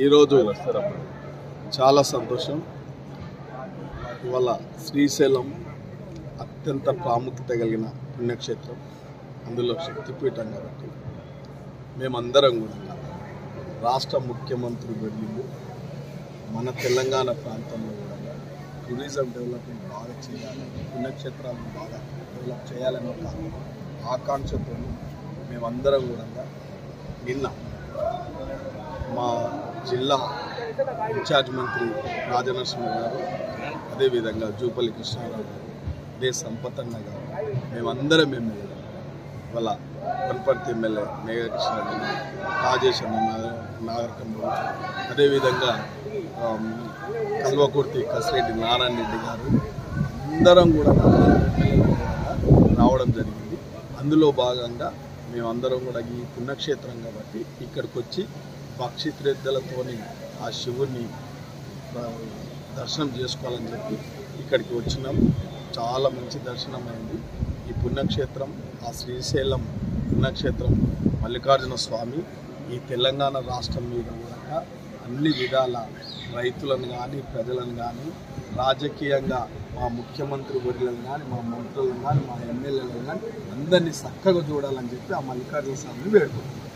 ఈరోజు చాలా సంతోషం. ఇవాళ శ్రీశైలం అత్యంత ప్రాముఖ్యత కలిగిన పుణ్యక్షేత్రం, అందులో శక్తిపీఠం కాబట్టి మేమందరం కూడా రాష్ట్ర ముఖ్యమంత్రి వర్యులు మన తెలంగాణ ప్రాంతంలో కూడా టూరిజం డెవలప్మెంట్ బాగా చేయాలని, పుణ్యక్షేత్రాలను బాగా డెవలప్ చేయాలని ఒక ఆకాంక్షతో మేమందరం కూడా నిన్న మా జిల్లా ఇన్ఛార్జ్ మంత్రి రాజనరసింహ గారు, అదేవిధంగా జూపల్లి కృష్ణారావు గారు, అదే సంపతన్న గారు, మేమందరం ఎమ్మెల్యే వాళ్ళ వనపర్తి ఎమ్మెల్యే మేఘకృష్ణ గారు, రాజేష్ అన్న నాగరకంలో, అదేవిధంగా కల్వకుర్తి కసిరెడ్డి నారాయణ రెడ్డి గారు అందరం కూడా రావడం జరిగింది. అందులో భాగంగా మేమందరం కూడా ఈ పుణ్యక్షేత్రం కాబట్టి ఇక్కడికి వచ్చి పక్షిత్రెద్దలతోని ఆ శివుని దర్శనం చేసుకోవాలని చెప్పి ఇక్కడికి వచ్చినాం. చాలా మంచి దర్శనం అయింది. ఈ పుణ్యక్షేత్రం, ఆ శ్రీశైలం పుణ్యక్షేత్రం మల్లికార్జున స్వామి ఈ తెలంగాణ రాష్ట్రం మీద కూడా అన్ని విధాల రైతులను కానీ, ప్రజలను కానీ, రాజకీయంగా మా ముఖ్యమంత్రి వర్యులను కానీ, మా మంత్రులను కానీ, మా ఎమ్మెల్యేలను కానీ అందరినీ చక్కగా చూడాలని చెప్పి ఆ మల్లికార్జున స్వామిని వేడుకుంటున్నాం.